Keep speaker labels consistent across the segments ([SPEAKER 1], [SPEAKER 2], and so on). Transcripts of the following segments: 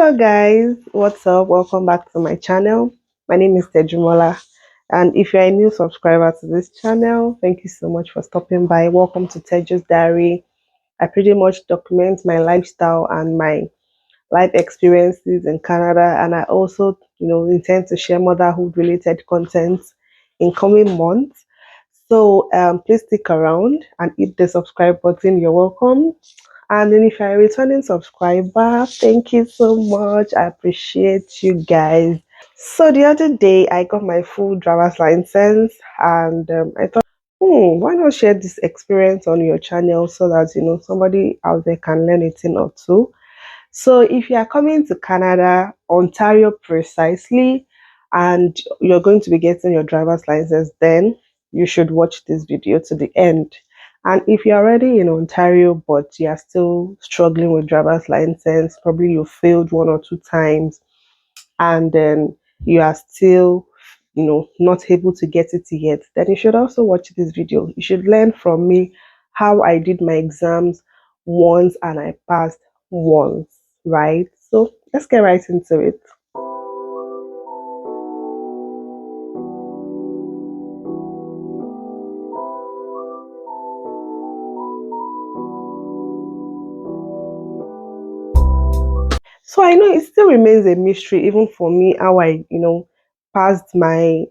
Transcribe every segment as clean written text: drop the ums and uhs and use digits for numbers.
[SPEAKER 1] Hello guys, what's up? Welcome back to my channel. My name is Tejumola, and if you're a new subscriber to this channel, thank you so much for stopping by. Welcome to Teju's Diary. I pretty much document my lifestyle and my life experiences in Canada, and I also, intend to share motherhood related content in coming months. So please stick around and hit the subscribe button. You're welcome. And then if you're a returning subscriber, thank you so much. I appreciate you guys. So the other day, I got my full driver's license, and I thought, why not share this experience on your channel so that somebody out there can learn a thing or two. So if you are coming to Canada, Ontario precisely, and you're going to be getting your driver's license, then you should watch this video to the end. And if you're already in Ontario but you are still struggling with driver's license, probably you failed one or two times, and then you are still not able to get it yet, then you should also watch this video. You should learn from me how I did my exams once and I passed once, right? So let's get right into it. So I know it still remains a mystery, even for me, how I, passed my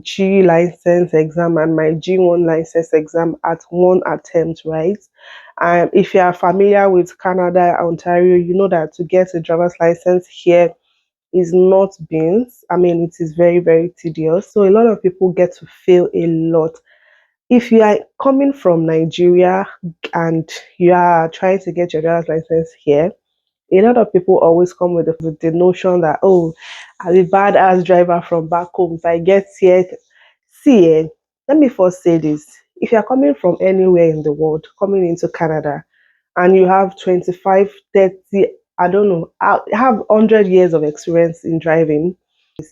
[SPEAKER 1] G license exam and my G1 license exam at one attempt, right? If you are familiar with Canada, Ontario, you know that to get a driver's license here is not beans. I mean, it is very, very tedious. So a lot of people get to fail a lot. If you are coming from Nigeria and you are trying to get your driver's license here, a lot of people always come with the notion that, oh, I'm a badass driver from back home. If I get here, see, let me first say this. If you're coming from anywhere in the world, coming into Canada, and you have 25, 30, I don't know, have 100 years of experience in driving,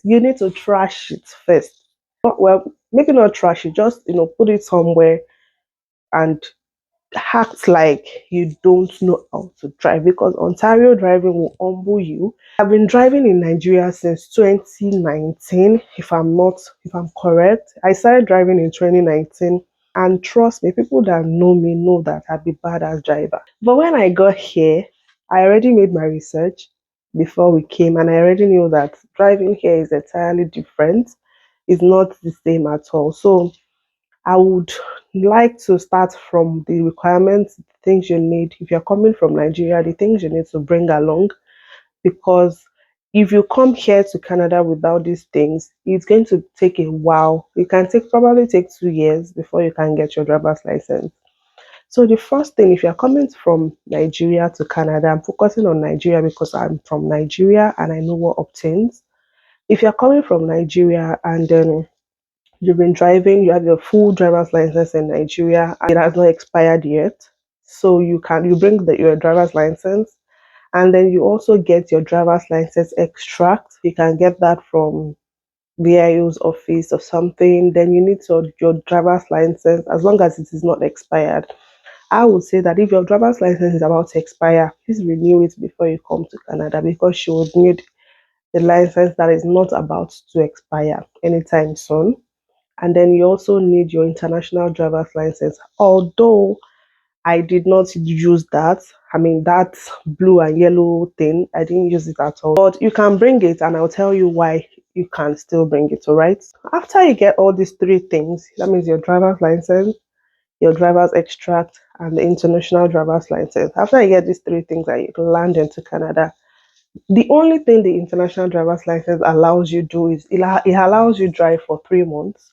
[SPEAKER 1] you need to trash it first. Well, maybe not trash it, just, put it somewhere and act like you don't know how to drive, because Ontario driving will humble you. I've been driving in Nigeria since 2019, if I'm correct. I started driving in 2019, and trust me, people that know me know that I'd be bad as driver. But when I got here, I already made my research before we came, and I already knew that driving here is entirely different. It's not the same at all. So I would like to start from the requirements, the things you need. If you're coming from Nigeria, the things you need to bring along, because if you come here to Canada without these things, it's going to take a while. It can probably take 2 years before you can get your driver's license. So the first thing, if you're coming from Nigeria to Canada, I'm focusing on Nigeria because I'm from Nigeria and I know what obtains. If you're coming from Nigeria and then you've been driving, you have your full driver's license in Nigeria, and it has not expired yet. So you bring your driver's license, and then you also get your driver's license extract. You can get that from VIO's office or something. Then you need your driver's license, as long as it is not expired. I would say that if your driver's license is about to expire, please renew it before you come to Canada, because you would need the license that is not about to expire anytime soon. And then you also need your international driver's license. Although I did not use that, I mean, that blue and yellow thing, I didn't use it at all. But you can bring it, and I'll tell you why you can still bring it, all right? After you get all these three things, that means your driver's license, your driver's extract, and the international driver's license. After you get these three things and you land into Canada, the only thing the international driver's license allows you do is it allows you drive for 3 months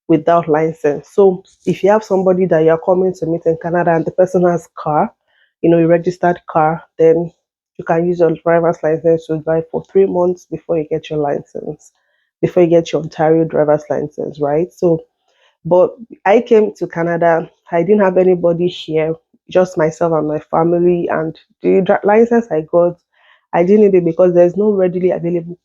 [SPEAKER 1] without license. So if you have somebody that you're coming to meet in Canada and the person has car, a registered car, then you can use your driver's license to drive for 3 months before you get your license, before you get your Ontario driver's license, right? So, but I came to Canada, I didn't have anybody here, just myself and my family, and the license I got, I didn't need it because there's no readily available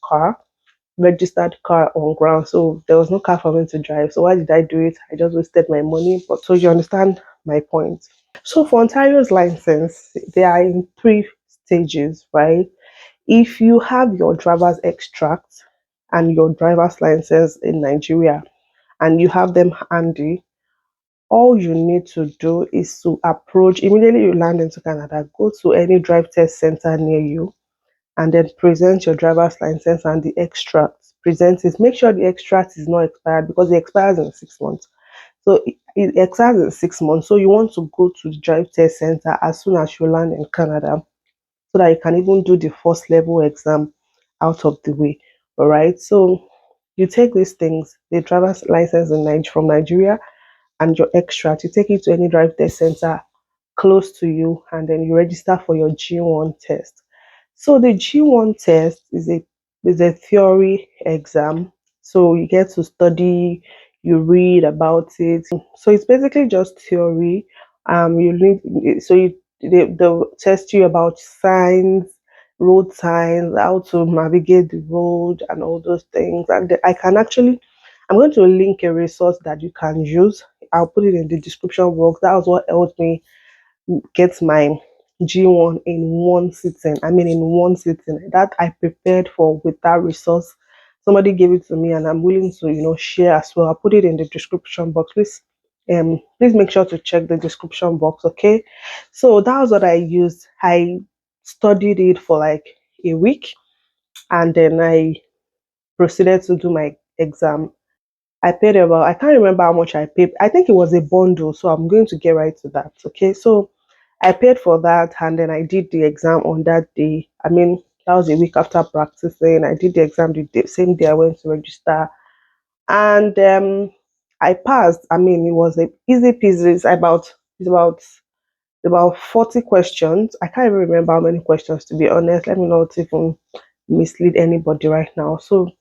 [SPEAKER 1] registered car on ground. So there was no car for me to drive. So why did I do it? I just wasted my money. But so you understand my point. So for Ontario's license, they are in three stages, right? If you have your driver's extract and your driver's license in Nigeria and you have them handy, all you need to do is to approach immediately you land into Canada, go to any drive test center near you and then present your driver's license and the extract. Present it. Make sure the extract is not expired because it expires in 6 months. So it expires in 6 months. So you want to go to the drive test center as soon as you land in Canada so that you can even do the first level exam out of the way. All right. So you take these things, the driver's license from Nigeria and your extract, you take it to any drive test center close to you and then you register for your G1 test. So the G1 test is a theory exam. So you get to study, you read about it. So it's basically just theory. You need so you they'll test you about signs, road signs, how to navigate the road, and all those things. And I can actually, I'm going to link a resource that you can use. I'll put it in the description box. That was what helped me get my G1 in one sitting. I mean, in one sitting. That I prepared for with that resource. Somebody gave it to me, and I'm willing to, share as well. I'll put it in the description box. Please make sure to check the description box. Okay. So that was what I used. I studied it for like a week, and then I proceeded to do my exam. I paid about, I can't remember how much I paid. I think it was a bundle, so I'm going to get right to that. Okay, so I paid for that and then I did the exam on that day. I mean, that was a week after practicing. I did the exam same day I went to register and I passed. I mean, it was a easy peasy. It's about 40 questions. I can't even remember how many questions to be honest. Let me not even mislead anybody right now. So,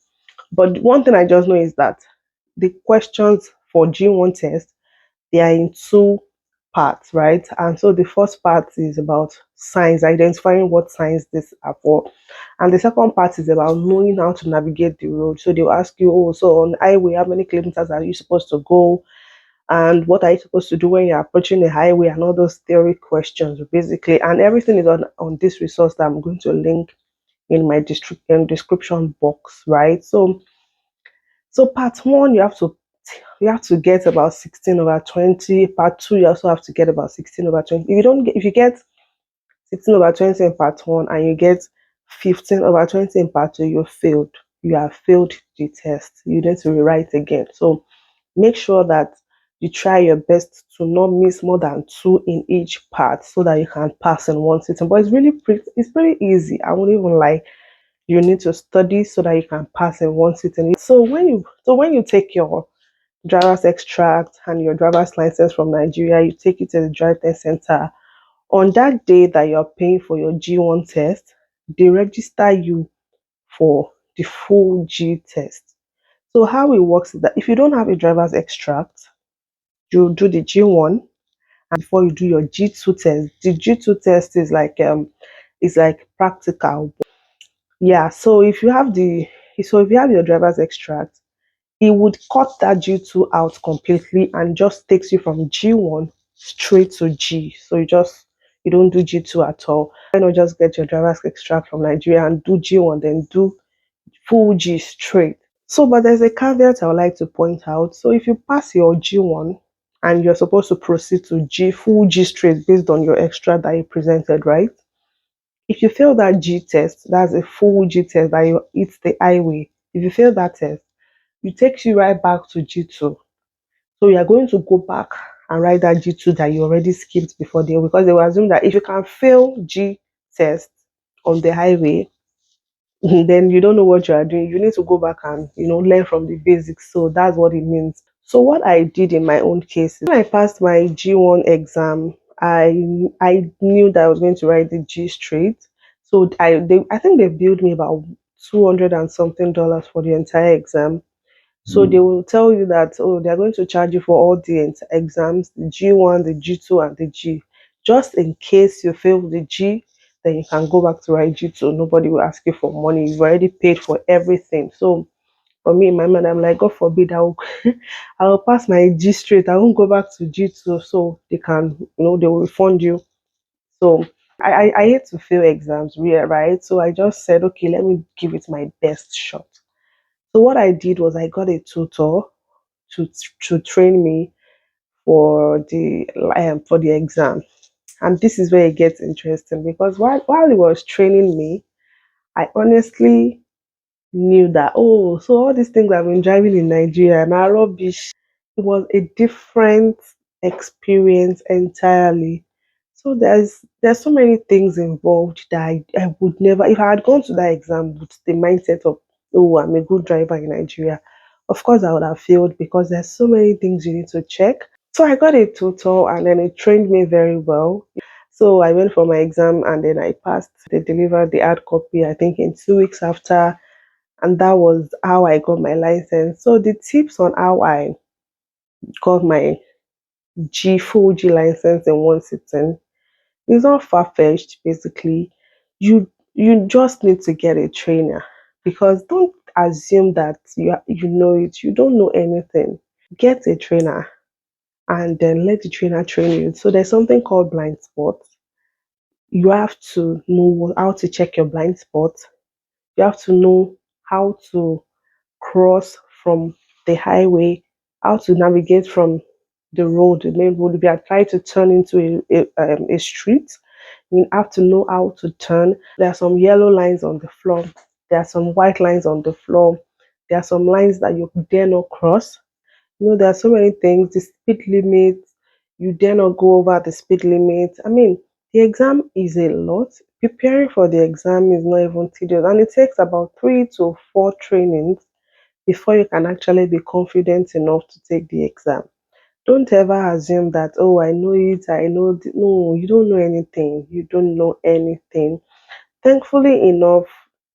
[SPEAKER 1] but one thing I just know is that the questions for G1 test, they are in two parts, right? And so the first part is about signs, identifying what signs this are for. And the second part is about knowing how to navigate the road. So they'll ask you, oh, so on the highway, how many kilometers are you supposed to go? And what are you supposed to do when you're approaching the highway and all those theory questions, basically. And everything is on this resource that I'm going to link in my description box, right? So part one, you have to get about 16 over 20. Part two, you also have to get about 16 over 20. If you get 16 over 20 in part one and you get 15 over 20 in part two, you failed. You have failed the test. You need to rewrite again. So make sure that you try your best to not miss more than two in each part so that you can pass in one sitting. But it's pretty easy. I won't even lie. You need to study so that you can pass in one sitting. So when you take your driver's extract and your driver's license from Nigeria, you take it to the drive test center. On that day that you're paying for your G1 test, they register you for the full G test. So how it works is that if you don't have a driver's extract, you do the G1 and before you do your G2 test. The G2 test is like practical. Yeah, so if you have your driver's extract, it would cut that G2 out completely and just takes you from G1 straight to G. So you don't do G2 at all. Why not just get your driver's extract from Nigeria and do G1, then do full G straight? So, but there's a caveat I would like to point out. So, if you pass your G1 and you're supposed to proceed to full G straight based on your extra that you presented, right? If you fail that G test, that's a full G test that it's the highway. If you fail that test, it takes you right back to G2. So you are going to go back and write that G2 that you already skipped before there because they will assume that if you can fail G test on the highway, then you don't know what you are doing. You need to go back and learn from the basics. So that's what it means. So what I did in my own case is when I passed my G1 exam, I knew that I was going to write the G straight. So I think they billed me about 200 and something dollars for the entire exam. So they will tell you that, oh, they're going to charge you for all the exams, the G1, the G2, and the G. Just in case you fail the G, then you can go back to write G2. Nobody will ask you for money. You've already paid for everything. So for me, in my mind, I'm like, God forbid, I will pass my G straight. I won't go back to G2 so they will refund you. So I hate to fail exams, right? So I just said, okay, let me give it my best shot. So what I did was I got a tutor to train me for the exam. And this is where it gets interesting because while he was training me, I honestly knew that, oh, so all these things I've been driving in Nigeria are rubbish. It was a different experience entirely. So there's so many things involved that I would never, if I had gone to that exam with the mindset of, oh, I'm a good driver in Nigeria, of course I would have failed because there's so many things you need to check. So I got a tutor and then it trained me very well. So I went for my exam and then I passed. They delivered the hard copy, I think, in 2 weeks after. And that was how I got my license. So the tips on how I got my full G license in one sitting is not far fetched. Basically, you just need to get a trainer because don't assume that you know it. You don't know anything. Get a trainer and then let the trainer train you. So there's something called blind spot. You have to know how to check your blind spot. You have to know how to cross from the highway, how to navigate from the main road. If you are trying to turn into a street, you have to know how to turn. There are some yellow lines on the floor. There are some white lines on the floor. There are some lines that you dare not cross. There are so many things. The speed limit, you dare not go over the speed limit. I mean, the exam is a lot. Preparing for the exam is not even tedious, and it takes about 3 to 4 trainings before you can actually be confident enough to take the exam. Don't ever assume that, oh, I know it, I know. No, you don't know anything. You don't know anything. Thankfully enough,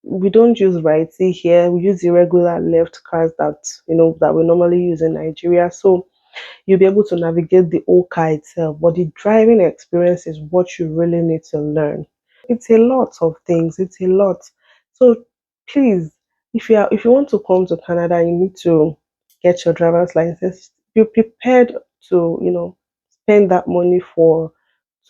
[SPEAKER 1] we don't use righty here. We use the regular left cars that we normally use in Nigeria. So you'll be able to navigate the whole car itself. But the driving experience is what you really need to learn. It's a lot of things. It's a lot. So please, if you want to come to Canada, you need to get your driver's license. Be prepared to spend that money for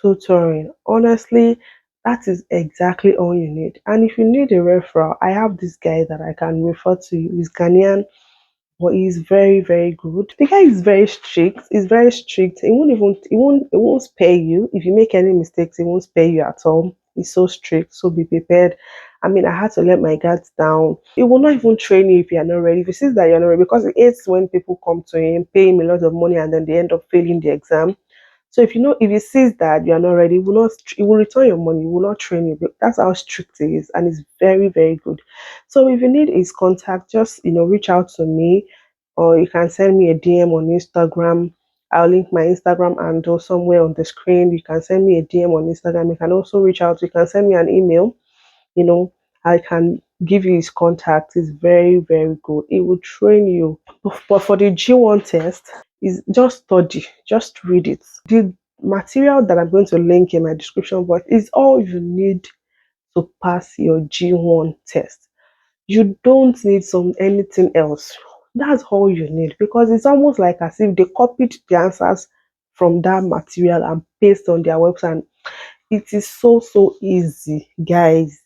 [SPEAKER 1] tutoring. Honestly, that is exactly all you need. And if you need a referral, I have this guy that I can refer to you. He's Ghanaian, but he's very, very good. The guy is very strict. He's very strict. He won't spare you. If you make any mistakes, he won't spare you at all. He's so strict. So be prepared. I mean, I had to let my guards down. He will not even train you if you are not ready. If he sees that you're not ready, because it hates when people come to him, pay him a lot of money, and then they end up failing the exam. So if he sees that you are not ready, he will return your money, he will not train you. But that's how strict he is, and it's very, very good. So if you need his contact, just reach out to me, or you can send me a DM on Instagram. I'll link my Instagram handle somewhere on the screen. You can send me a DM on Instagram. You can also reach out. You can send me an email. You know, I can give you his contact. It's very, very good. It will train you. But for the G1 test, is just study, just read it. The material that I'm going to link in my description box is all you need to pass your G1 test. You don't need anything else. That's all you need because it's almost like as if they copied the answers from that material and paste on their website. It is so, so easy, guys.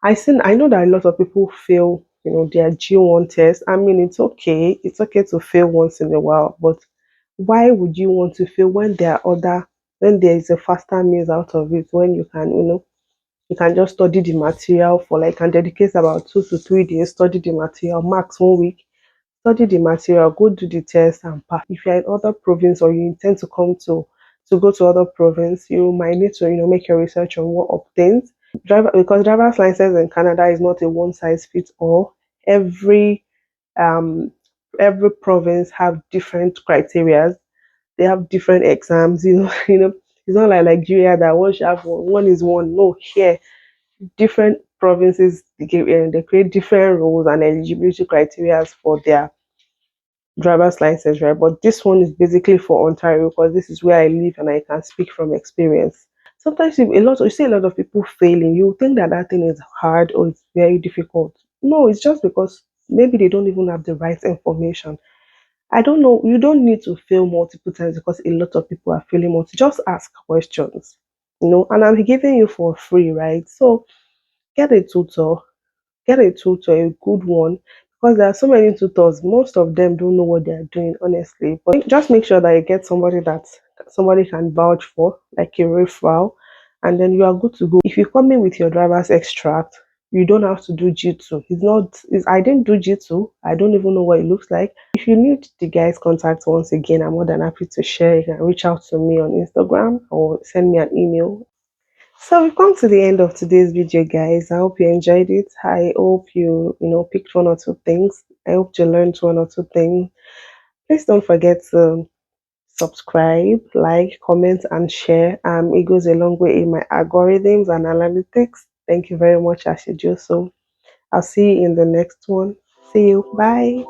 [SPEAKER 1] I know that a lot of people fail, their G1 test. I mean, it's okay. It's okay to fail once in a while, but why would you want to fail when there is a faster means out of it, when you can just study the material for like, and dedicate about 2 to 3 days, study the material, max 1 week, study the material, go do the test and pass. If you're in other province or you intend to go to other province, you might need to, make your research on what obtains. Because driver's license in Canada is not a one size fits all. Um every province have different criteria. They have different exams, it's not like Nigeria that one should have one is one. No, here different provinces they create different rules and eligibility criteria for their driver's license, right? But this one is basically for Ontario because this is where I live and I can speak from experience. Sometimes you see a lot of people failing. You think that that thing is hard or it's very difficult. No, it's just because maybe they don't even have the right information. I don't know. You don't need to fail multiple times because a lot of people are failing multiple. Just ask questions. and I'm giving you for free, right? So get a tutor, get a tutor, a good one, because there are so many tutors. Most of them don't know what they are doing, honestly. But just make sure that you get somebody that somebody can vouch for, like a referral, and then you are good to go. If you come in with your driver's extract, you don't have to do G2. It's not. I didn't do G2. I don't even know what it looks like. If you need the guy's contact once again, I'm more than happy to share. You can reach out to me on Instagram or send me an email. So we've come to the end of today's video, guys. I hope you enjoyed it. I hope you picked one or two things. I hope you learned one or two things. Please don't forget to subscribe, like, comment, and share. It goes a long way in my algorithms and analytics. Thank you very much as you do so. I'll see you in the next one. See you. Bye.